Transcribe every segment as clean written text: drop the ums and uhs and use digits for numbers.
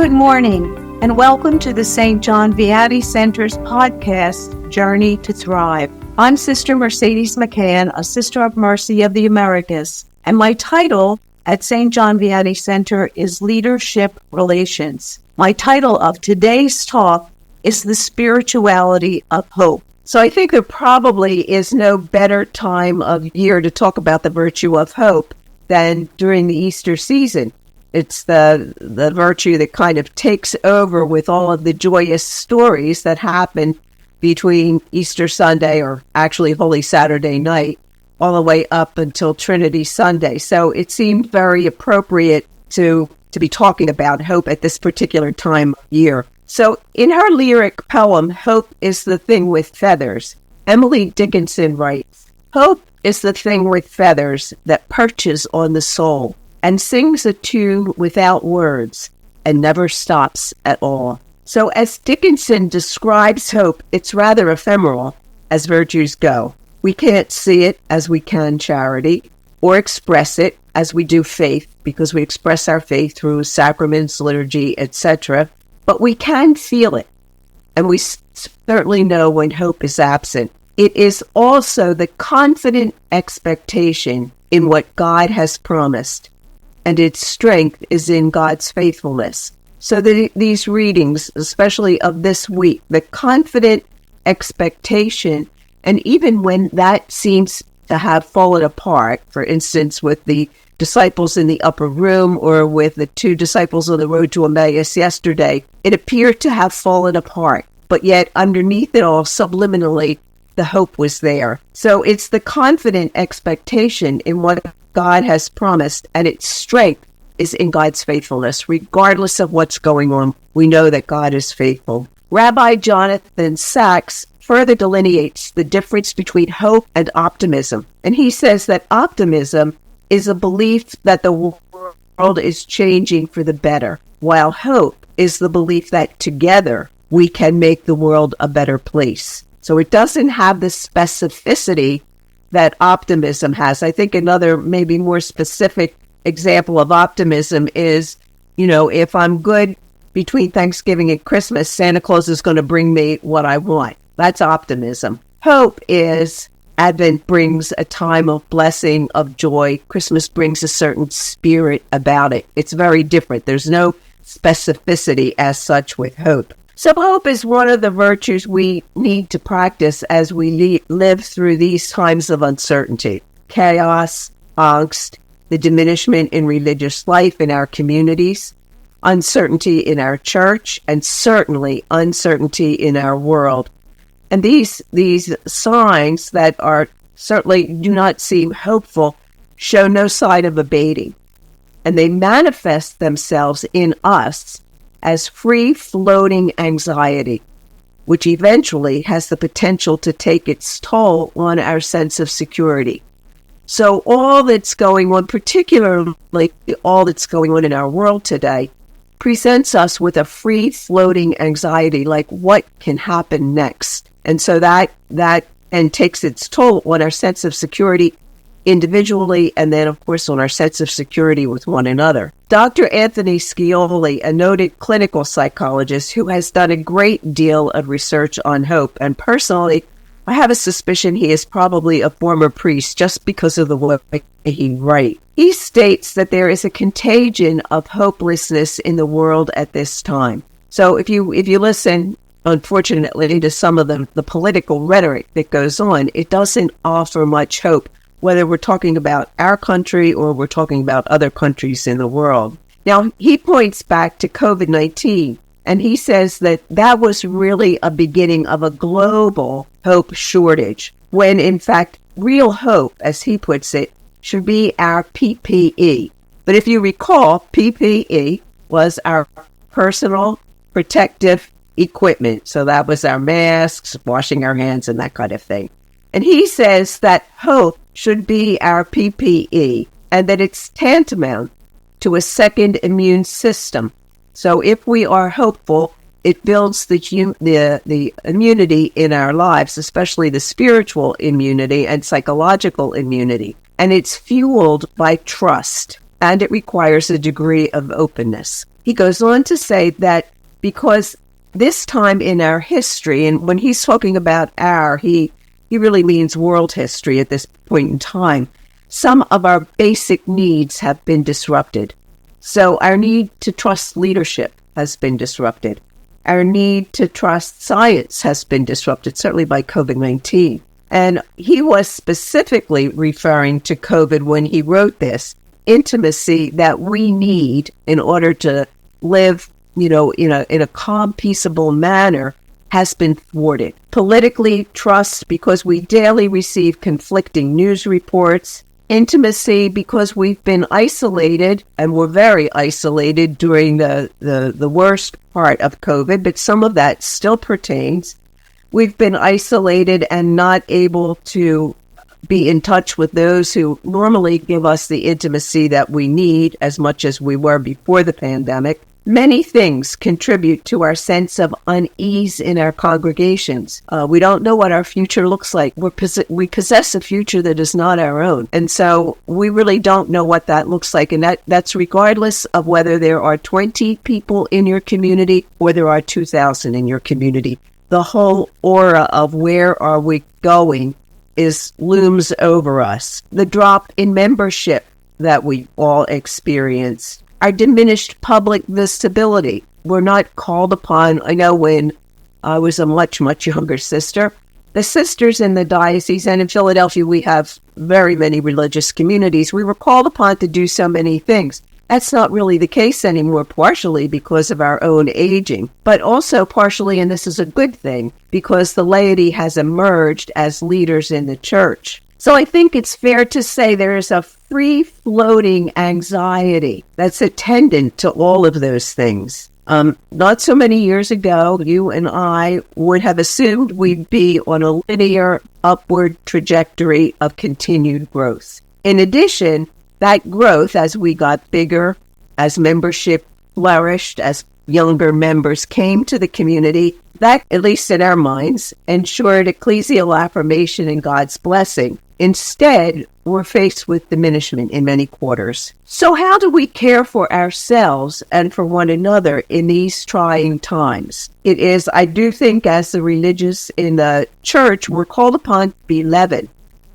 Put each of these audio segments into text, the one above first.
Good morning, and welcome to the Saint John Vianney Center's podcast, Journey to Thrive. I'm Sister Mercedes McCann, a Sister of Mercy of the Americas, and my title at Saint John Vianney Center is Leadership Relations. My title of today's talk is The Spirituality of Hope. So I think there probably is no better time of year to talk about the virtue of hope than during the Easter season. It's the virtue that kind of takes over with all of the joyous stories that happen between Easter Sunday, or actually Holy Saturday night, all the way up until Trinity Sunday. So it seemed very appropriate to be talking about hope at this particular time of year. So in her lyric poem, Hope is the Thing with Feathers, Emily Dickinson writes, "Hope is the thing with feathers that perches on the soul and sings a tune without words and never stops at all." So as Dickinson describes hope, it's rather ephemeral as virtues go. We can't see it as we can charity, or express it as we do faith, because we express our faith through sacraments, liturgy, etc. But we can feel it, and we certainly know when hope is absent. It is also the confident expectation in what God has promised, and its strength is in God's faithfulness. So these readings, especially of this week, the confident expectation, and even when that seems to have fallen apart, for instance, with the disciples in the upper room or with the two disciples on the road to Emmaus yesterday, it appeared to have fallen apart. But yet underneath it all, subliminally, the hope was there. So it's the confident expectation in what God has promised, and its strength is in God's faithfulness. Regardless of what's going on, we know that God is faithful. Rabbi Jonathan Sachs further delineates the difference between hope and optimism. And he says that optimism is a belief that the world is changing for the better, while hope is the belief that together we can make the world a better place. So it doesn't have the specificity that optimism has. I think another maybe more specific example of optimism is, if I'm good between Thanksgiving and Christmas, Santa Claus is going to bring me what I want. That's optimism. Hope is Advent brings a time of blessing, of joy. Christmas brings a certain spirit about it. It's very different. There's no specificity as such with hope. So hope is one of the virtues we need to practice as we live through these times of uncertainty, chaos, angst, the diminishment in religious life in our communities, uncertainty in our church, and certainly uncertainty in our world. And these signs that are certainly do not seem hopeful show no sign of abating. And they manifest themselves in us as free-floating anxiety, which eventually has the potential to take its toll on our sense of security. So all that's going on, particularly all that's going on in our world today, presents us with a free-floating anxiety, like what can happen next? And so that takes its toll on our sense of security individually, and then, of course, on our sense of security with one another. Dr. Anthony Scioli, a noted clinical psychologist who has done a great deal of research on hope, and personally, I have a suspicion he is probably a former priest just because of the way he writes. He states that there is a contagion of hopelessness in the world at this time. So if you listen, unfortunately, to some of the political rhetoric that goes on, it doesn't offer much hope, whether we're talking about our country or we're talking about other countries in the world. Now, he points back to COVID-19, and he says that was really a beginning of a global hope shortage, when in fact, real hope, as he puts it, should be our PPE. But if you recall, PPE was our personal protective equipment. So that was our masks, washing our hands, and that kind of thing. And he says that hope should be our PPE, and that it's tantamount to a second immune system. So if we are hopeful, it builds the immunity in our lives, especially the spiritual immunity and psychological immunity. And it's fueled by trust, and it requires a degree of openness. He goes on to say that because this time in our history, and when he's talking about he really means world history at this point in time, some of our basic needs have been disrupted. So our need to trust leadership has been disrupted. Our need to trust science has been disrupted, certainly by COVID-19. And he was specifically referring to COVID when he wrote this. Intimacy that we need in order to live, in a calm, peaceable manner has been thwarted. Politically, trust because we daily receive conflicting news reports. Intimacy because we've been isolated, and we're very isolated during the worst part of COVID, but some of that still pertains. We've been isolated and not able to be in touch with those who normally give us the intimacy that we need as much as we were before the pandemic. Many things contribute to our sense of unease in our congregations. We don't know what our future looks like. We possess a future that is not our own. And so we really don't know what that looks like. And that's regardless of whether there are 20 people in your community or there are 2,000 in your community. The whole aura of where are we going looms over us. The drop in membership that we all experience. Our diminished public visibility. We're not called upon. I know when I was a much, much younger sister, the sisters in the diocese, and in Philadelphia we have very many religious communities, we were called upon to do so many things. That's not really the case anymore, partially because of our own aging, but also partially, and this is a good thing, because the laity has emerged as leaders in the church. So I think it's fair to say there is a free-floating anxiety that's attendant to all of those things. Not so many years ago, you and I would have assumed we'd be on a linear upward trajectory of continued growth. In addition, that growth, as we got bigger, as membership flourished, as younger members came to the community, that, at least in our minds, ensured ecclesial affirmation and God's blessing. Instead, we're faced with diminishment in many quarters. So how do we care for ourselves and for one another in these trying times? It is, I do think, as the religious in the church, we're called upon to be leaven,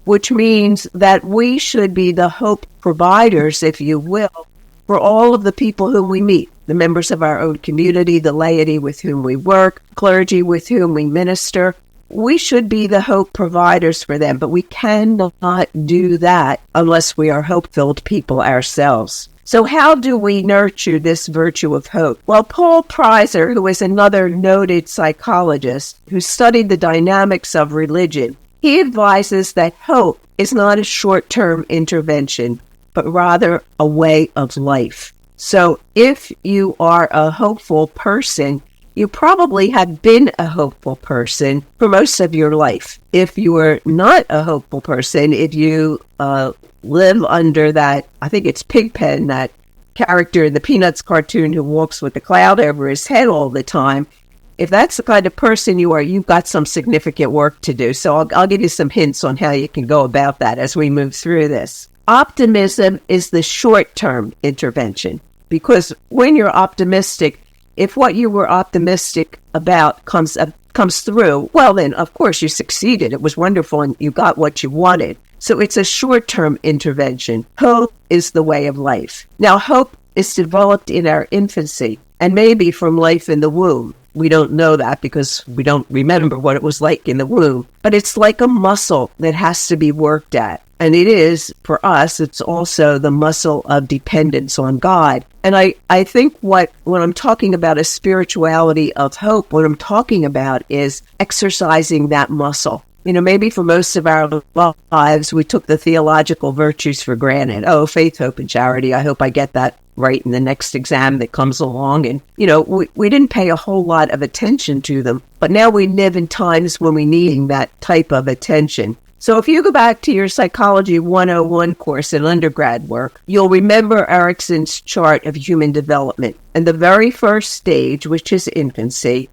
which means that we should be the hope providers, if you will, for all of the people whom we meet, the members of our own community, the laity with whom we work, clergy with whom we minister. We should be the hope providers for them, but we cannot do that unless we are hope-filled people ourselves. So how do we nurture this virtue of hope? Well, Paul Preiser, who is another noted psychologist who studied the dynamics of religion, he advises that hope is not a short-term intervention, but rather a way of life. So if you are a hopeful person, you probably have been a hopeful person for most of your life. If you are not a hopeful person, if you live under that, I think it's Pigpen, that character in the Peanuts cartoon who walks with a cloud over his head all the time, if that's the kind of person you are, you've got some significant work to do. So I'll give you some hints on how you can go about that as we move through this. Optimism is the short-term intervention, because when you're optimistic, if what you were optimistic about comes through, well then, of course, you succeeded. It was wonderful and you got what you wanted. So it's a short-term intervention. Hope is the way of life. Now, hope is developed in our infancy and maybe from life in the womb. We don't know that because we don't remember what it was like in the womb. But it's like a muscle that has to be worked at. And it is, for us, it's also the muscle of dependence on God. And I think when I'm talking about a spirituality of hope, what I'm talking about is exercising that muscle. Maybe for most of our lives, we took the theological virtues for granted. Oh, faith, hope, and charity. I hope I get that right in the next exam that comes along. And, we didn't pay a whole lot of attention to them. But now we live in times when we need that type of attention. So if you go back to your Psychology 101 course in undergrad work, you'll remember Erikson's chart of human development. And the very first stage, which is infancy,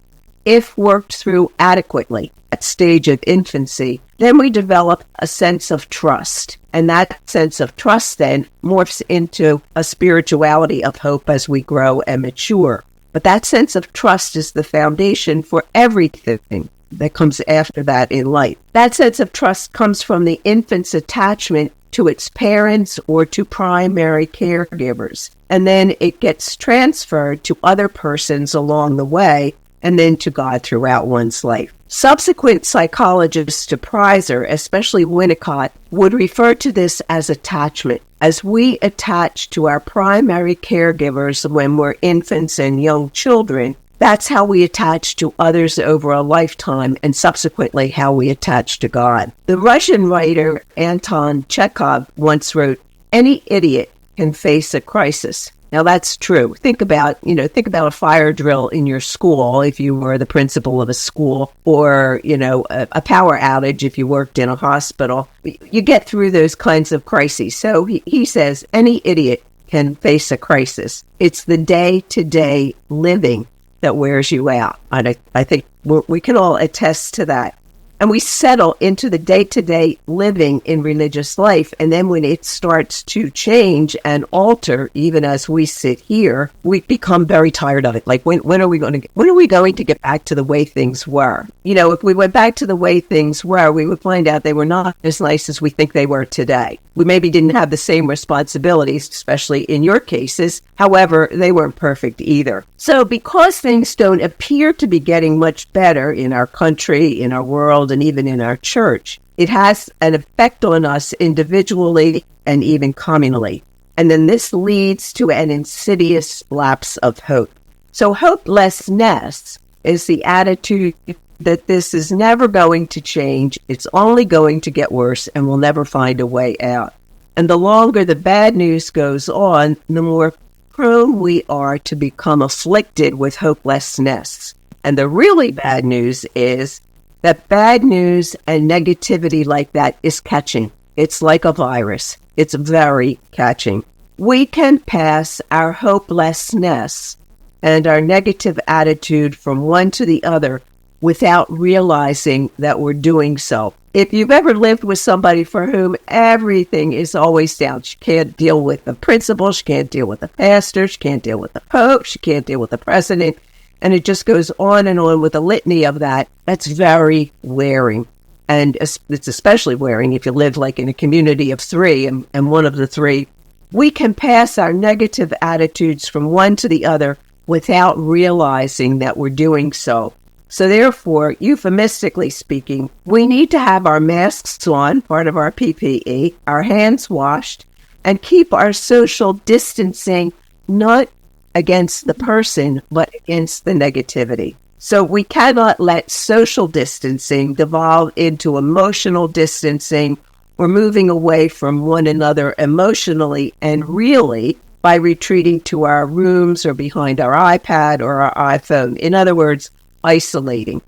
if worked through adequately at stage of infancy, then we develop a sense of trust. And that sense of trust then morphs into a spirituality of hope as we grow and mature. But that sense of trust is the foundation for everything that comes after that in life. That sense of trust comes from the infant's attachment to its parents or to primary caregivers. And then it gets transferred to other persons along the way, and then to God throughout one's life. Subsequent psychologists to Prizer, especially Winnicott, would refer to this as attachment. As we attach to our primary caregivers when we're infants and young children, that's how we attach to others over a lifetime, and subsequently how we attach to God. The Russian writer Anton Chekhov once wrote, "Any idiot can face a crisis." Now that's true. Think about a fire drill in your school if you were the principal of a school, or, a power outage if you worked in a hospital. You get through those kinds of crises. So he says, any idiot can face a crisis. It's the day-to-day living that wears you out. And I think we can all attest to that. And we settle into the day-to-day living in religious life. And then when it starts to change and alter, even as we sit here, we become very tired of it. Like, when are we going to get back to the way things were? If we went back to the way things were, we would find out they were not as nice as we think they were today. We maybe didn't have the same responsibilities, especially in your cases. However, they weren't perfect either. So because things don't appear to be getting much better in our country, in our world, and even in our church, it has an effect on us individually and even communally. And then this leads to an insidious lapse of hope. So hopelessness is the attitude that this is never going to change, it's only going to get worse, and we'll never find a way out. And the longer the bad news goes on, the more prone we are to become afflicted with hopelessness. And the really bad news is that bad news and negativity like that is catching. It's like a virus. It's very catching. We can pass our hopelessness and our negative attitude from one to the other without realizing that we're doing so. If you've ever lived with somebody for whom everything is always down, she can't deal with the principal, she can't deal with the pastor, she can't deal with the pope, she can't deal with the president, and it just goes on and on with a litany of that, that's very wearing. And it's especially wearing if you live like in a community of three, and one of the three. We can pass our negative attitudes from one to the other without realizing that we're doing so. So therefore, euphemistically speaking, we need to have our masks on, part of our PPE, our hands washed, and keep our social distancing not against the person, but against the negativity. So we cannot let social distancing devolve into emotional distancing or moving away from one another emotionally and really by retreating to our rooms or behind our iPad or our iPhone. In other words, isolating.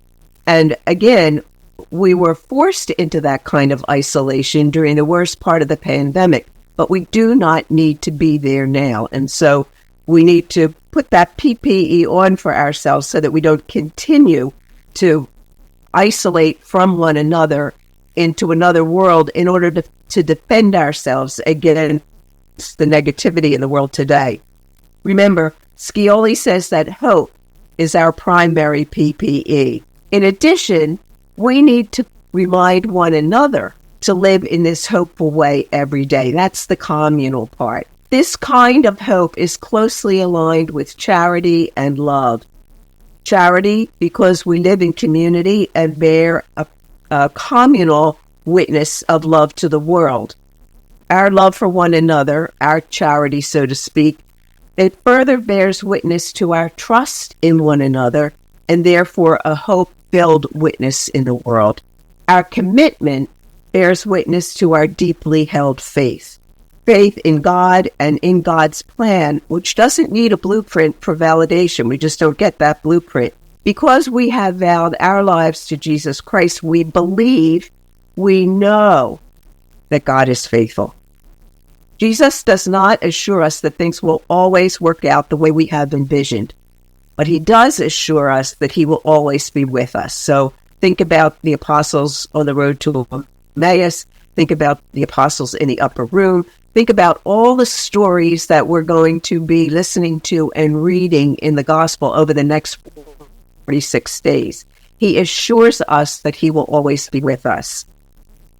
And again, we were forced into that kind of isolation during the worst part of the pandemic, but we do not need to be there now. And so we need to put that PPE on for ourselves so that we don't continue to isolate from one another into another world in order to defend ourselves against the negativity in the world today. Remember, Scioli says that hope is our primary PPE. In addition, we need to remind one another to live in this hopeful way every day. That's the communal part. This kind of hope is closely aligned with charity and love. Charity, because we live in community and bear a communal witness of love to the world. Our love for one another, our charity, so to speak, it further bears witness to our trust in one another and therefore a hope-filled witness in the world. Our commitment bears witness to our deeply held faith. Faith in God and in God's plan, which doesn't need a blueprint for validation. We just don't get that blueprint. Because we have vowed our lives to Jesus Christ, we believe, we know that God is faithful. Jesus does not assure us that things will always work out the way we have envisioned. but he does assure us that he will always be with us. So think about the apostles on the road to Emmaus. Think about the apostles in the upper room. Think about all the stories that we're going to be listening to and reading in the gospel over the next 46 days. He assures us that he will always be with us.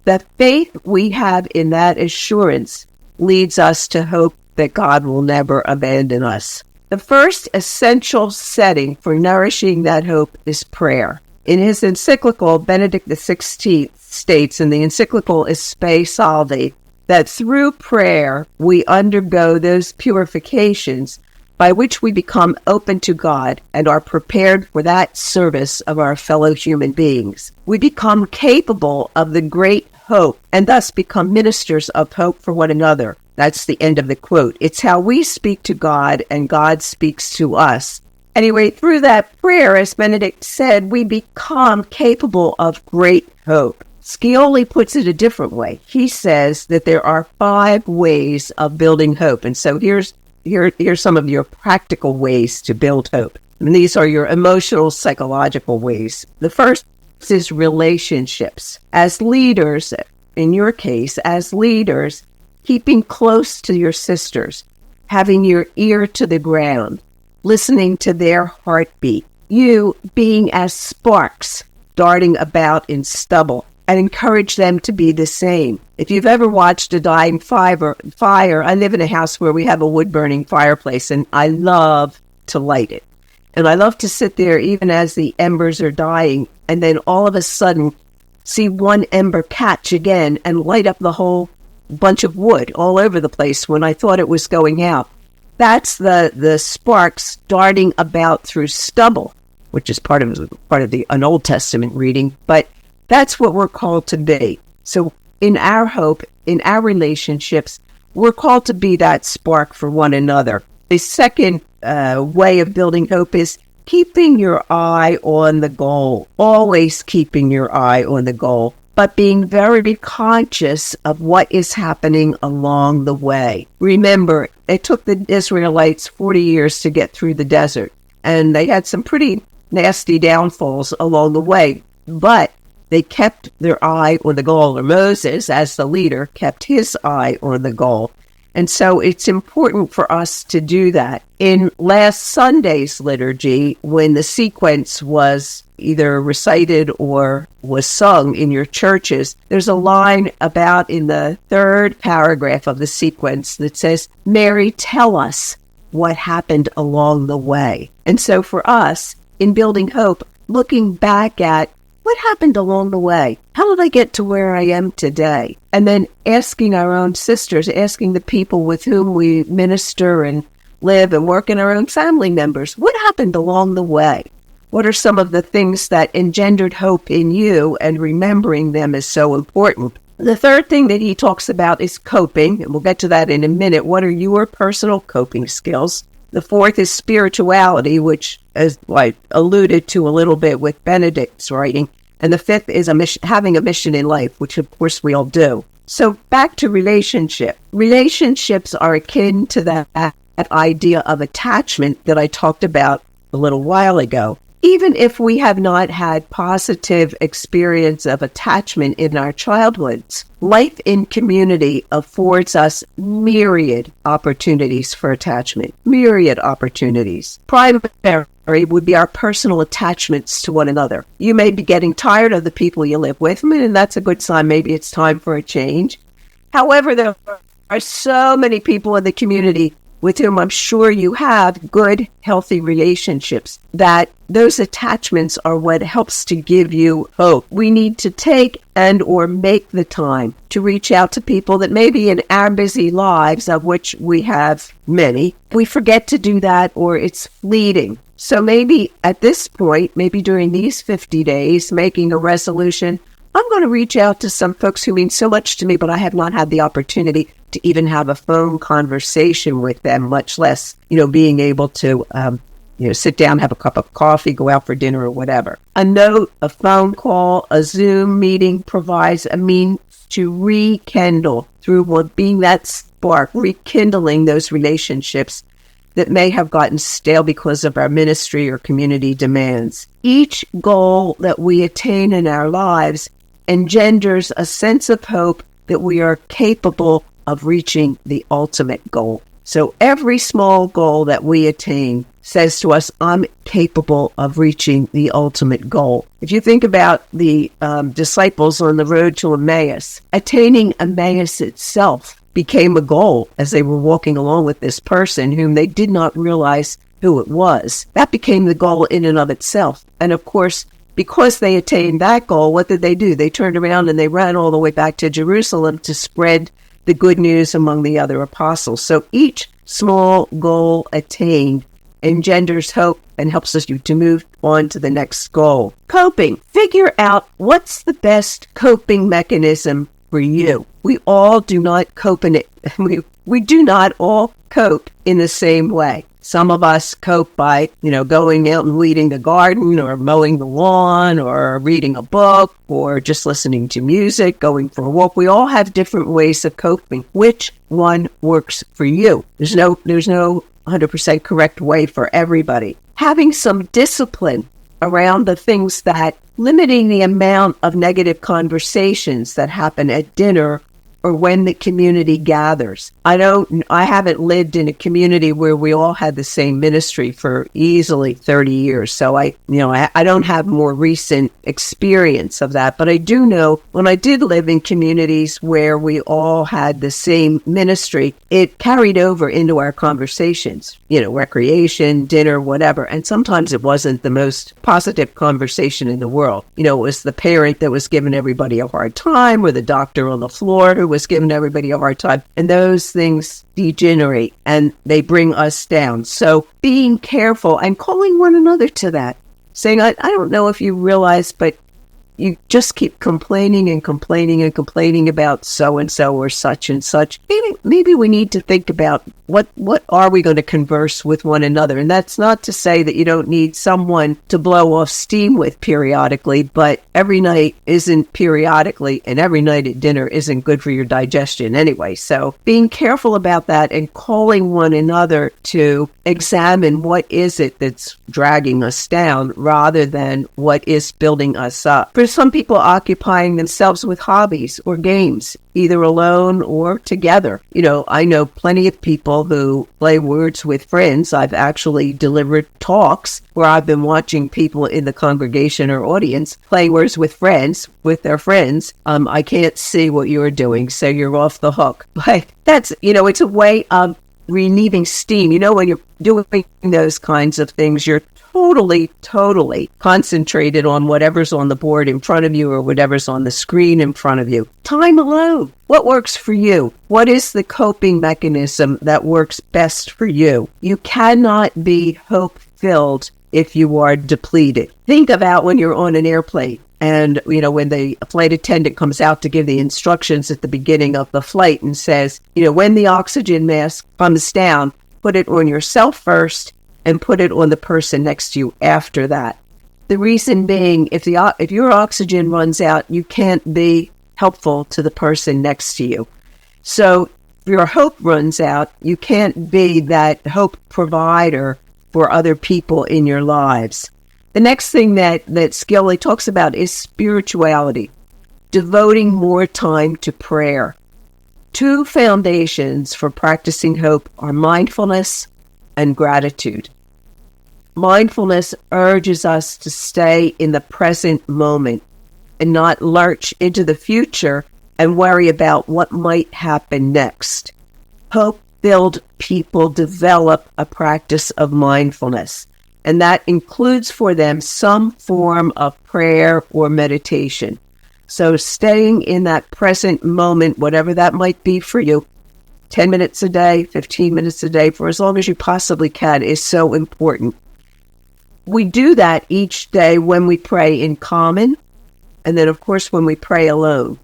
The faith we have in that assurance leads us to hope that God will never abandon us. The first essential setting for nourishing that hope is prayer. In his encyclical, Benedict XVI states, in the encyclical Spe Salvi, that through prayer we undergo those purifications by which we become open to God and are prepared for that service of our fellow human beings. We become capable of the great hope and thus become ministers of hope for one another. That's the end of the quote. It's how we speak to God and God speaks to us. Anyway, through that prayer, as Benedict said, we become capable of great hope. Scioli puts it a different way. He says that there are 5 ways of building hope. And so here's some of your practical ways to build hope. And these are your emotional, psychological ways. The first is relationships. As leaders, in your case, as leaders, keeping close to your sisters, having your ear to the ground, listening to their heartbeat, you being as sparks darting about in stubble, and encourage them to be the same. If you've ever watched a dying fire, I live in a house where we have a wood-burning fireplace, and I love to light it. And I love to sit there even as the embers are dying, and then all of a sudden see one ember catch again and light up the whole bunch of wood all over the place when I thought it was going out. That's the sparks darting about through stubble, which is part of an Old Testament reading, but that's what we're called to be. So in our hope, in our relationships, we're called to be that spark for one another. The second way of building hope is keeping your eye on the goal, always keeping your eye on the goal, but being very conscious of what is happening along the way. Remember, it took the Israelites 40 years to get through the desert, and they had some pretty nasty downfalls along the way, but they kept their eye on the goal, or Moses, as the leader, kept his eye on the goal. And so it's important for us to do that. In last Sunday's liturgy, when the sequence was either recited or was sung in your churches, there's a line about in the 3rd paragraph of the sequence that says, "Mary, tell us what happened along the way." And so for us, in building hope, looking back at what happened along the way? How did I get to where I am today? And then asking our own sisters, asking the people with whom we minister and live and work in our own family members, what happened along the way? What are some of the things that engendered hope in you? And remembering them is so important. The third thing that he talks about is coping, and we'll get to that in a minute. What are your personal coping skills? The fourth is spirituality, which, as I alluded to a little bit with Benedict's writing. And the fifth is having a mission in life, which of course we all do. So back to relationship. Relationships are akin to that idea of attachment that I talked about a little while ago. Even if we have not had positive experience of attachment in our childhoods, life in community affords us myriad opportunities for attachment, myriad opportunities. Primary would be our personal attachments to one another. You may be getting tired of the people you live with, and that's a good sign. Maybe it's time for a change. However, there are so many people in the community with whom I'm sure you have good, healthy relationships, that those attachments are what helps to give you hope. We need to take and or make the time to reach out to people that maybe in our busy lives, of which we have many, we forget to do that or it's fleeting. So maybe at this point, maybe during these 50 days, making a resolution, I'm going to reach out to some folks who mean so much to me, but I have not had the opportunity to even have a phone conversation with them, much less, being able to, sit down, have a cup of coffee, go out for dinner or whatever. A note, a phone call, a Zoom meeting provides a means to rekindle through being that spark, rekindling those relationships that may have gotten stale because of our ministry or community demands. Each goal that we attain in our lives engenders a sense of hope that we are capable of reaching the ultimate goal. So every small goal that we attain says to us, I'm capable of reaching the ultimate goal. If you think about the disciples on the road to Emmaus, attaining Emmaus itself became a goal as they were walking along with this person whom they did not realize who it was. That became the goal in and of itself. And of course, because they attained that goal, what did they do? They turned around and they ran all the way back to Jerusalem to spread the good news among the other apostles. So each small goal attained engenders hope and helps us to move on to the next goal. Coping. Figure out what's the best coping mechanism for you. We all do not cope in it. We do not all cope in the same way. Some of us cope by, going out and weeding the garden or mowing the lawn or reading a book or just listening to music, going for a walk. We all have different ways of coping. Which one works for you? There's no 100% correct way for everybody. Having some discipline around the things that limiting the amount of negative conversations that happen at dinner or when the community gathers. I haven't lived in a community where we all had the same ministry for easily 30 years. So I don't have more recent experience of that, but I do know when I did live in communities where we all had the same ministry, it carried over into our conversations, recreation, dinner, whatever. And sometimes it wasn't the most positive conversation in the world. It was the parent that was giving everybody a hard time or the doctor on the floor who was giving everybody a hard time. And those things degenerate and they bring us down. So being careful and calling one another to that, saying, I don't know if you realize, but you just keep complaining and complaining and complaining about so-and-so or such and such. Maybe we need to think about what are we going to converse with one another? And that's not to say that you don't need someone to blow off steam with periodically, but every night isn't periodically, and every night at dinner isn't good for your digestion anyway. So being careful about that and calling one another to examine what is it that's dragging us down rather than what is building us up. For some people, occupying themselves with hobbies or games, either alone or together. I know plenty of people who play words with friends. I've actually delivered talks where I've been watching people in the congregation or audience play words with friends, with their friends. I can't see what you're doing, so you're off the hook. But that's, it's a way of relieving steam. When you're doing those kinds of things, you're totally concentrated on whatever's on the board in front of you or whatever's on the screen in front of you. Time alone. What works for you? What is the coping mechanism that works best for you? You cannot be hope-filled if you are depleted. Think about when you're on an airplane and, when the flight attendant comes out to give the instructions at the beginning of the flight and says, when the oxygen mask comes down, put it on yourself first and put it on the person next to you after that. The reason being, if your oxygen runs out, you can't be helpful to the person next to you. So if your hope runs out, you can't be that hope provider for other people in your lives. The next thing that Skilley talks about is spirituality, devoting more time to prayer. Two foundations for practicing hope are mindfulness and gratitude. Mindfulness urges us to stay in the present moment and not lurch into the future and worry about what might happen next. Hope-filled people develop a practice of mindfulness, and that includes for them some form of prayer or meditation. So staying in that present moment, whatever that might be for you, 10 minutes a day, 15 minutes a day, for as long as you possibly can, is so important. We do that each day when we pray in common, and then, of course, when we pray alone.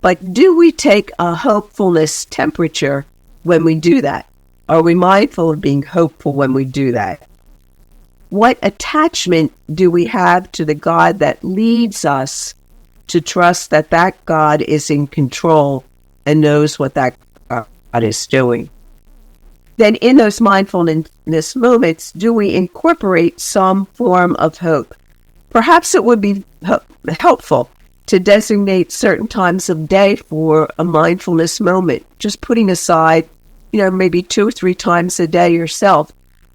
But do we take a hopefulness temperature when we do that? Are we mindful of being hopeful when we do that? What attachment do we have to the God that leads us to trust that that God is in control and knows what that God is doing? then in those mindfulness moments, do we incorporate some form of hope? Perhaps it would be helpful to designate certain times of day for a mindfulness moment, just putting aside, maybe 2 or 3 times a day yourself.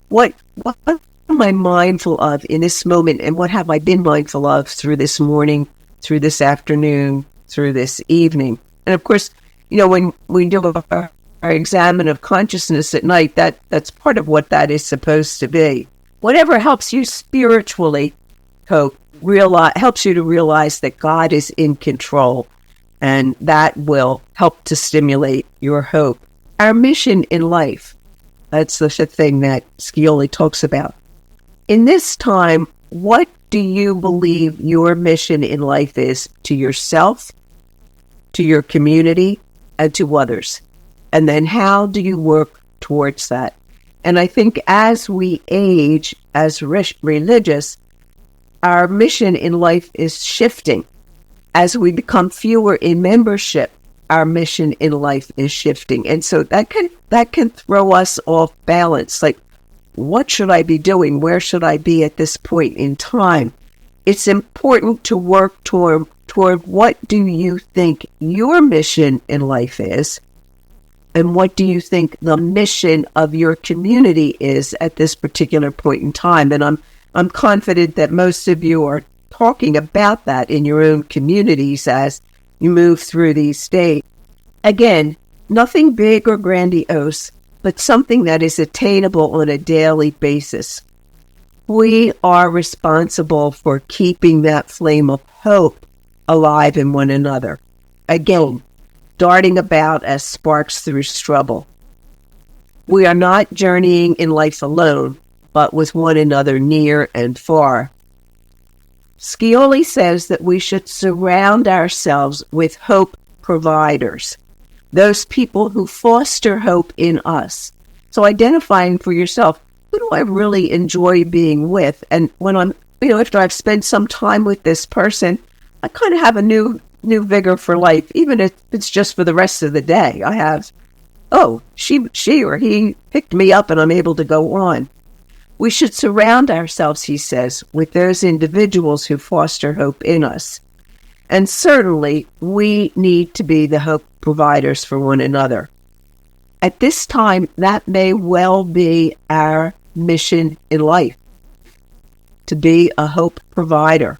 What am I mindful of in this moment, and what have I been mindful of through this morning, through this afternoon, through this evening? And of course, when we do our examine of consciousness at night, that's part of what that is supposed to be. Whatever helps you spiritually cope, helps you to realize that God is in control, and that will help to stimulate your hope. Our mission in life, that's the thing that Scioli talks about. In this time, what do you believe your mission in life is to yourself, to your community, and to others? And then how do you work towards that? And I think as we age as religious, our mission in life is shifting. As we become fewer in membership, our mission in life is shifting. And so that can throw us off balance. Like, what should I be doing? Where should I be at this point in time? It's important to work toward what do you think your mission in life is, and what do you think the mission of your community is at this particular point in time. And I'm confident that most of you are talking about that in your own communities as you move through these days. Again, nothing big or grandiose, but something that is attainable on a daily basis. We are responsible for keeping that flame of hope alive in one another. Again, darting about as sparks through stubble. We are not journeying in life alone, but with one another near and far. Scioli says that we should surround ourselves with hope providers, those people who foster hope in us. So identifying for yourself, who do I really enjoy being with? And when I'm, after I've spent some time with this person, I kind of have a new vigor for life, even if it's just for the rest of the day. I have, she or he picked me up and I'm able to go on. We should surround ourselves, he says, with those individuals who foster hope in us. And certainly, we need to be the hope providers for one another. At this time, that may well be our mission in life, to be a hope provider.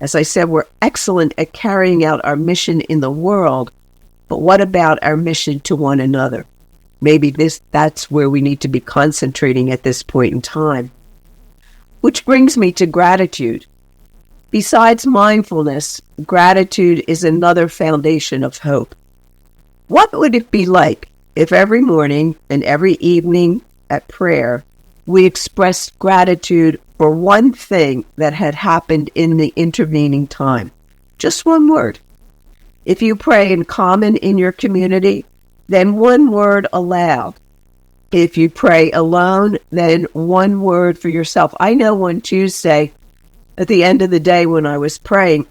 As I said, we're excellent at carrying out our mission in the world, but what about our mission to one another? Maybe that's where we need to be concentrating at this point in time. Which brings me to gratitude. Besides mindfulness, gratitude is another foundation of hope. What would it be like if every morning and every evening at prayer, we expressed gratitude for one thing that had happened in the intervening time? Just one word. If you pray in common in your community, then one word aloud. If you pray alone, then one word for yourself. I know one Tuesday, at the end of the day when I was praying,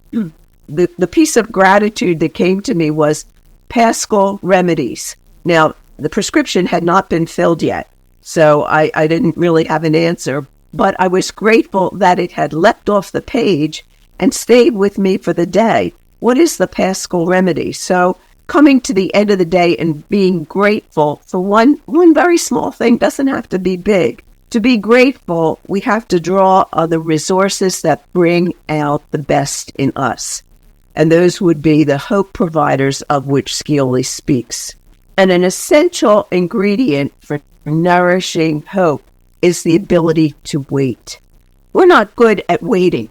the piece of gratitude that came to me was Paschal remedies. Now, the prescription had not been filled yet, so I didn't really have an answer, but I was grateful that it had leapt off the page and stayed with me for the day. What is the Paschal remedy? So coming to the end of the day and being grateful for one very small thing doesn't have to be big. To be grateful, we have to draw on the resources that bring out the best in us. And those would be the hope providers of which Scioli speaks. And an essential ingredient for nourishing hope is the ability to wait. We're not good at waiting.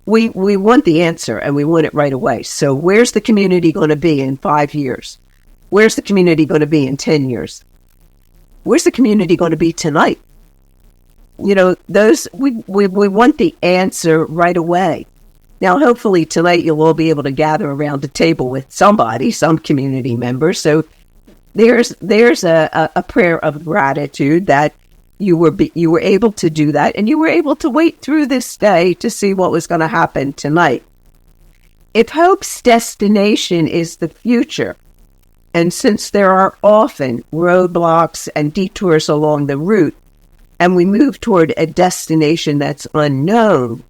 We want the answer, and we want it right away. So where's the community going to be in 5 years? Where's the community going to be in 10 years? Where's the community going to be tonight? We want the answer right away. Now, hopefully tonight you'll all be able to gather around the table with somebody, some community member. So there's a prayer of gratitude that you were able to do that, and you were able to wait through this day to see what was going to happen tonight. If hope's destination is the future, And since there are often roadblocks and detours along the route, and we move toward a destination that's unknown,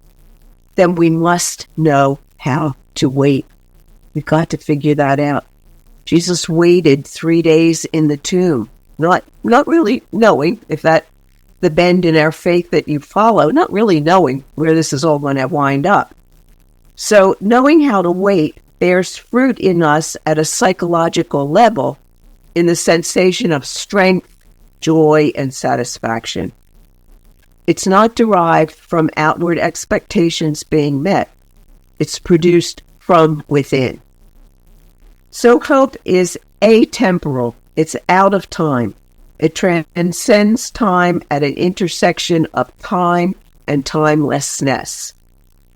then we must know how to wait. We've got to figure that out. Jesus waited 3 days in the tomb, not really knowing if that the bend in our faith that you follow, not really knowing where this is all going to wind up. So knowing how to wait bears fruit in us at a psychological level in the sensation of strength, joy, and satisfaction. It's not derived from outward expectations being met. It's produced from within. So hope is atemporal. It's out of time. It transcends time at an intersection of time and timelessness.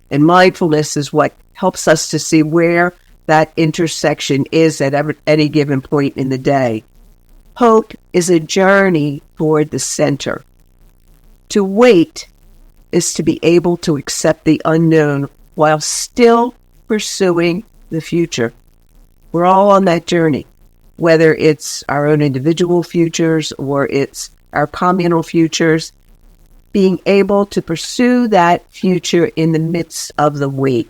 And mindfulness is what helps us to see where that intersection is at any given point in the day. Hope is a journey toward the center. To wait is to be able to accept the unknown while still pursuing the future. We're all on that journey, whether it's our own individual futures or it's our communal futures, being able to pursue that future in the midst of the wait.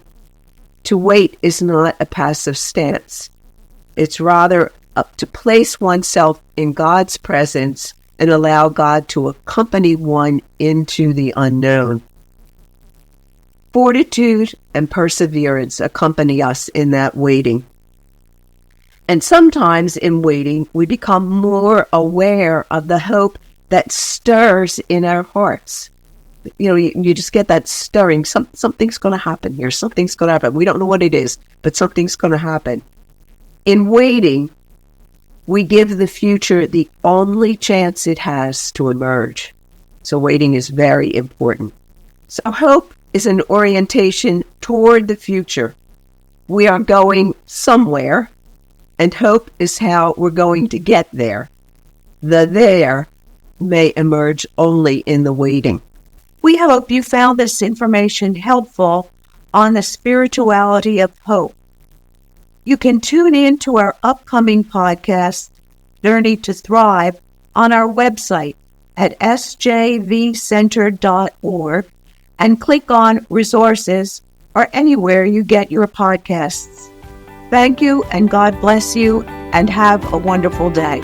To wait is not a passive stance. It's rather up to place oneself in God's presence and allow God to accompany one into the unknown. Fortitude and perseverance accompany us in that waiting. And sometimes in waiting, we become more aware of the hope that stirs in our hearts. You just get that stirring. Something's going to happen here. Something's going to happen. We don't know what it is, but something's going to happen. In waiting, we give the future the only chance it has to emerge. So waiting is very important. So hope is an orientation toward the future. We are going somewhere, and hope is how we're going to get there. The there may emerge only in the waiting. We hope you found this information helpful on the spirituality of hope. You can tune in to our upcoming podcast, Journey to Thrive, on our website at sjvcenter.org and click on Resources or anywhere you get your podcasts. Thank you, and God bless you, and have a wonderful day.